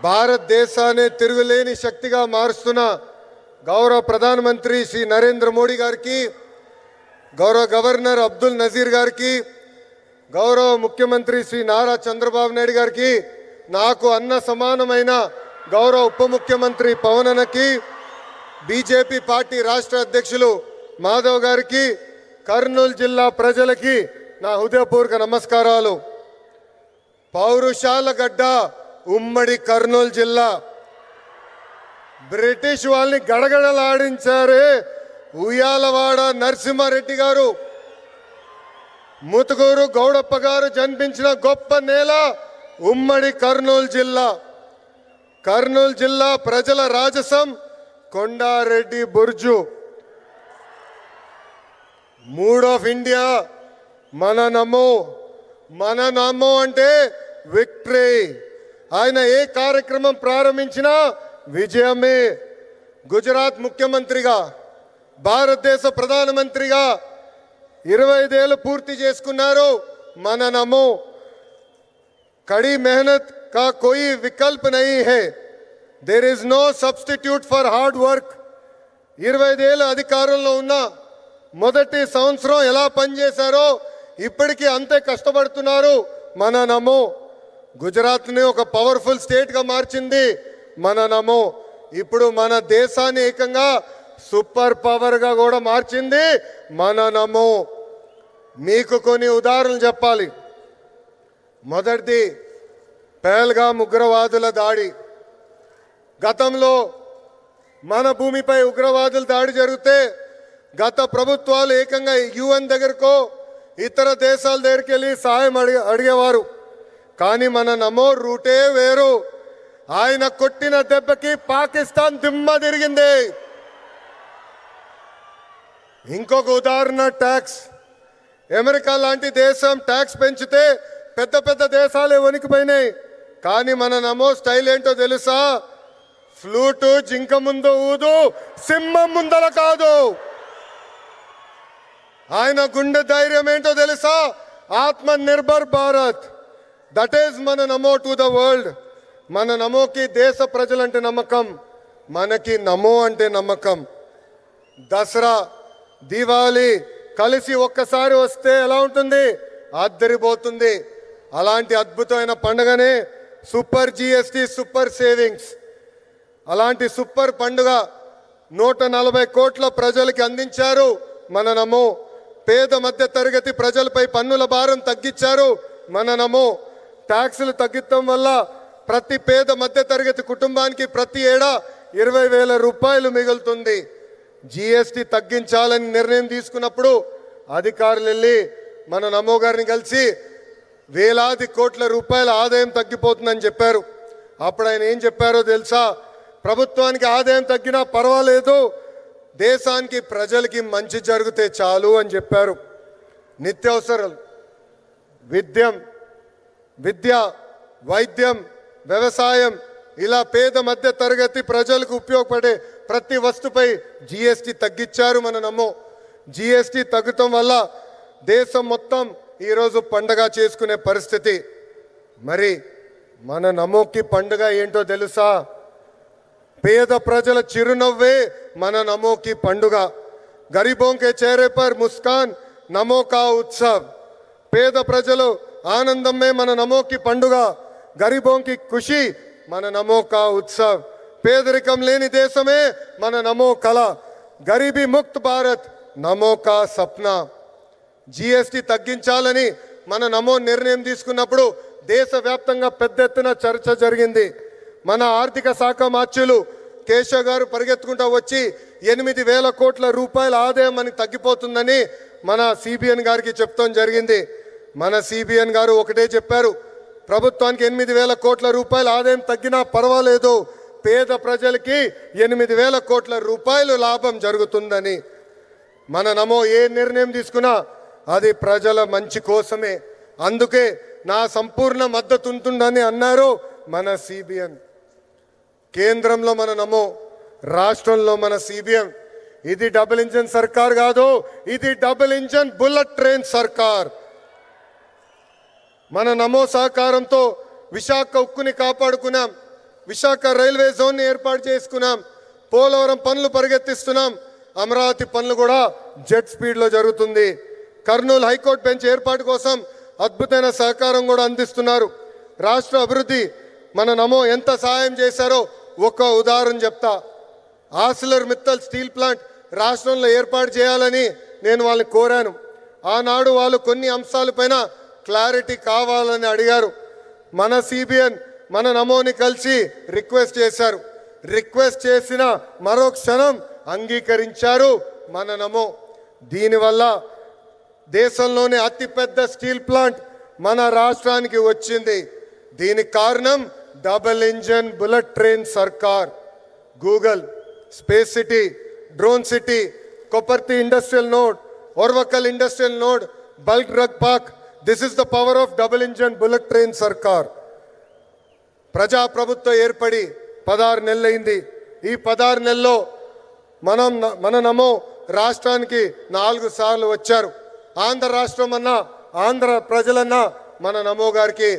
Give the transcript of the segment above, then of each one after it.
భారతదేశాన్ని తిరుగులేని శక్తిగా మారుస్తున్న గౌరవ ప్రధానమంత్రి శ్రీ నరేంద్ర మోడీ గారికి, గౌరవ గవర్నర్ అబ్దుల్ నజీర్ గారికి, గౌరవ ముఖ్యమంత్రి శ్రీ నారా చంద్రబాబు నాయుడు గారికి, నాకు అన్న సమానమైన గౌరవ ఉప ముఖ్యమంత్రి పవన్ అన్నకి, బీజేపీ పార్టీ రాష్ట్ర అధ్యక్షులు మాధవ్ గారికి, కర్నూలు జిల్లా ప్రజలకి నా హృదయపూర్వక నమస్కారాలు. పౌరుషాల గడ్డ ఉమ్మడి కర్నూలు జిల్లా. బ్రిటిష్ వాళ్ళని గడగడలాడించారే ఉయ్యాలవాడ నరసింహారెడ్డి గారు, ముతుకూరు గౌడప్ప గారు జన్మించిన గొప్ప నేల ఉమ్మడి కర్నూలు జిల్లా. కర్నూలు జిల్లా ప్రజల రాజసం కొండారెడ్డి బుర్జు. మూడ్ ఆఫ్ ఇండియా మన నమో అంటే విక్టరీ. ఆయన ఏ కార్యక్రమం ప్రారంభించినా విజయమే. గుజరాత్ ముఖ్యమంత్రిగా, భారతదేశ ప్రధానమంత్రిగా 25 ఏళ్ళు పూర్తి చేసుకున్నారు. మన నమో. కड़ी मेहनत का कोई विकल्प नहीं है. There is no substitute for hard work. 25 ఏళ్ళు అధికారంలో ఉన్న మొదటి సంవత్సరం ఎలా పనిచేశారో ఇప్పటికీ అంతే కష్టపడుతున్నారు. మన నమో. గుజరాత్ని ఒక పవర్ఫుల్ స్టేట్గా మార్చింది మన నమో. ఇప్పుడు మన దేశాన్ని ఏకంగా సూపర్ పవర్గా కూడా మార్చింది మన నమో. మీకు కొన్ని ఉదాహరణలు చెప్పాలి. మొదటిది పహల్గామ్ ఉగ్రవాదుల దాడి. గతంలో మన భూమిపై ఉగ్రవాదుల దాడి జరిగితే గత ప్రభుత్వాలు ఏకంగా యుఎన్ దగ్గరకో ఇతర దేశాల దగ్గరికి వెళ్ళి సాయం అడిగేవారు. కానీ మన నమో రూటే వేరు. ఆయన కొట్టిన దెబ్బకి పాకిస్తాన్ దిమ్మ తిరిగింది. ఇంకొక ఉదాహరణ ట్యాక్స్. అమెరికా లాంటి దేశం ట్యాక్స్ పెంచితే పెద్ద పెద్ద దేశాలే వణికిపోయినాయి. కానీ మన నమో స్టైల్ ఏంటో తెలుసా? ఫ్లూటు జింక ముందు ఊదు, సింహం ముందల కాదు. ఆయన గుండె ధైర్యం ఏంటో తెలుసా? ఆత్మ నిర్భర్ భారత్. దట్ ఈస్ మన నమో టు ద వరల్డ్. మన నమోకి దేశ ప్రజలంటే నమ్మకం, మనకి నమో అంటే నమ్మకం. దసరా, దీపావళి కలిసి ఒక్కసారి వస్తే ఎలా ఉంటుంది? అద్దరిపోతుంది. అలాంటి అద్భుతమైన పండుగనే సూపర్ జిఎస్టి, సూపర్ సేవింగ్స్. అలాంటి సూపర్ పండుగ 140 కోట్ల ప్రజలకి అందించారు మన నమో. పేద మధ్య తరగతి ప్రజలపై పన్నుల భారం తగ్గించారు మన నమో. ట్యాక్సులు తగ్గించడం వల్ల ప్రతి పేద మధ్య తరగతి కుటుంబానికి ప్రతి ఏడా 20,000 రూపాయలు మిగులుతుంది. జిఎస్టి తగ్గించాలని నిర్ణయం తీసుకున్నప్పుడు అధికారులు వెళ్ళి మన నమో గారిని కలిసి వేలాది కోట్ల రూపాయల ఆదాయం తగ్గిపోతుందని చెప్పారు. అప్పుడు ఆయన ఏం చెప్పారో తెలుసా? ప్రభుత్వానికి ఆదాయం తగ్గినా పర్వాలేదు, దేశానికి ప్రజలకి మంచి జరిగితే చాలు అని చెప్పారు. నిత్యావసరాలు, విద్య, వైద్యం, వ్యవసాయం ఇలా పేద మధ్య తరగతి ప్రజలకు ఉపయోగపడే ప్రతి వస్తుపై జిఎస్టి తగ్గించారు మన నమో. జిఎస్టి తగ్గటం వల్ల దేశం మొత్తం ఈరోజు పండగ చేసుకునే పరిస్థితి. మరి మన నమోకి పండుగ ఏంటో తెలుసా? పేద ప్రజల చిరునవ్వే మన నమో की పండుగ. गरीबों के चेहरे पर मुस्कान नमो का उत्सव. పేద ప్రజలు ఆనందమే మన నమో की పండుగ. गरीबों की खुशी మన నమో का उत्सव. పేదరికం లేని దేశమే మన నమో కళ. గరీబీ ముక్త్ భారత్ నమో का సప్నా. జిఎస్టి తగ్గించాలని మన నమో నిర్ణయం తీసుకున్నప్పుడు దేశవ్యాప్తంగా పెద్ద ఎత్తున చర్చ జరిగింది. మన ఆర్థిక శాఖ మార్చులు కేశవ్ గారు పరిగెత్తుకుంటూ వచ్చి 8,000 కోట్ల రూపాయల ఆదాయం మనకి తగ్గిపోతుందని మన సిబిఎన్ గారికి చెప్తాం జరిగింది. మన సిబిఎన్ గారు ఒకటే చెప్పారు, ప్రభుత్వానికి 8,000 కోట్ల రూపాయల ఆదాయం తగ్గినా పర్వాలేదు, పేద ప్రజలకి 8,000 కోట్ల రూపాయలు లాభం జరుగుతుందని. మన నమో ఏ నిర్ణయం తీసుకున్నా అది ప్రజల మంచి కోసమే. అందుకే నా సంపూర్ణ మద్దతు ఉంటుందని అన్నారు మన సిబిఎన్. కేంద్రంలో మన నమో, రాష్ట్రంలో మన సిబిఎన్. ఇది డబుల్ ఇంజన్ సర్కార్ కాదు, ఇది డబుల్ ఇంజన్ బుల్లెట్ ట్రైన్ సర్కార్. మన నమో సహకారంతో విశాఖ ఉక్కుని కాపాడుకున్నాం. విశాఖ రైల్వే జోన్ ని ఏర్పాటు చేసుకున్నాం. పోలవరం పనులు పరిగెత్తిస్తున్నాం. అమరావతి పనులు కూడా జెట్ స్పీడ్ లో జరుగుతుంది. కర్నూలు హైకోర్టు బెంచ్ ఏర్పాటు కోసం అద్భుతమైన సహకారం కూడా అందిస్తున్నారు. రాష్ట్ర అభివృద్ధి మన నమో ఎంత సహాయం చేశారో ఒక ఉదాహరణ చెప్తా. ఆర్సిలర్ మిత్తల్ స్టీల్ ప్లాంట్ రాష్ట్రంలో ఏర్పాటు చేయాలని నేను వాళ్ళని కోరాను. ఆనాడు వాళ్ళు కొన్ని అంశాలపైన క్లారిటీ కావాలని అడిగారు. మన సిబిఎన్ మన నమోని కలిసి రిక్వెస్ట్ చేశారు. రిక్వెస్ట్ చేసిన మరో క్షణం అంగీకరించారు మన నమో. దీనివల్ల దేశంలోనే అతిపెద్ద స్టీల్ ప్లాంట్ మన రాష్ట్రానికి వచ్చింది. దీనికి కారణం డబుల్ ఇంజన్ బుల్లెట్ ట్రైన్ సర్కార్. Google, space city, drone city, Kopparthi industrial node, Orvakal industrial node, bulk drug park. This is the power of double engine bullet train సర్కార్. ప్రజాప్రభుత్వం ఏర్పడి 16 నెలలైంది. ఈ 16 నెలల్లో మన నమో రాష్ట్రానికి 4 సార్లు వచ్చారు. ఆంధ్ర రాష్ట్రం అన్నా ఆంధ్ర ప్రజలన్నా మన నమో గారికి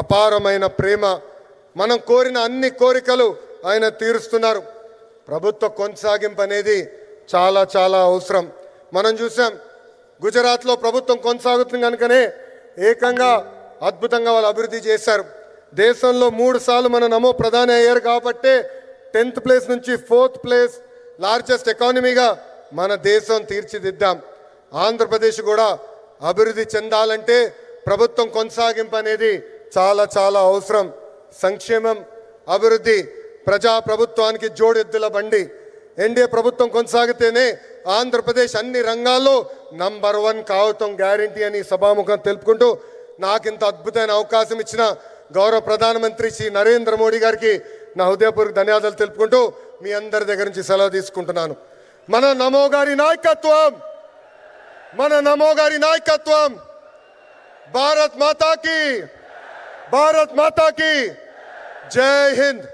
అపారమైన ప్రేమ. మనం కోరిన అన్ని కోరికలు ఆయన తీరుస్తున్నారు. ప్రభుత్వ కొనసాగింపు అనేది చాలా చాలా అవసరం. మనం చూసాం గుజరాత్లో ప్రభుత్వం కొనసాగుతుంది కనుకనే ఏకంగా అద్భుతంగా వాళ్ళు అభివృద్ధి చేశారు. దేశంలో 3 సార్లు మన నమో ప్రధాని అయ్యారు కాబట్టి 10th ప్లేస్ నుంచి 4th ప్లేస్ లార్జెస్ట్ ఎకానమీగా మన దేశం తీర్చిదిద్దాం. ఆంధ్రప్రదేశ్ కూడా అభివృద్ధి చెందాలంటే ప్రభుత్వం కొనసాగింపు అనేది చాలా చాలా అవసరం. సంక్షేమం, అభివృద్ధి ప్రజాప్రభుత్వానికి జోడెద్దుల బండి. ఎన్డీఏ ప్రభుత్వం కొనసాగితేనే ఆంధ్రప్రదేశ్ అన్ని రంగాల్లో నంబర్ 1 కావటం గ్యారంటీ అని సభాముఖం తెలుపుకుంటూ నాకింత అద్భుతమైన అవకాశం ఇచ్చిన గౌరవ ప్రధానమంత్రి శ్రీ నరేంద్ర మోడీ గారికి నా హృదయపూర్వక ధన్యవాదాలు తెలుపుకుంటూ మీ అందరి దగ్గర నుంచి సెలవు తీసుకుంటున్నాను. మన నమో గారి నాయకత్వం, మన నమో గారి నాయకత్వం. భారత్ మాతా కీ, భారత్ మాతా కీ జై హింద్.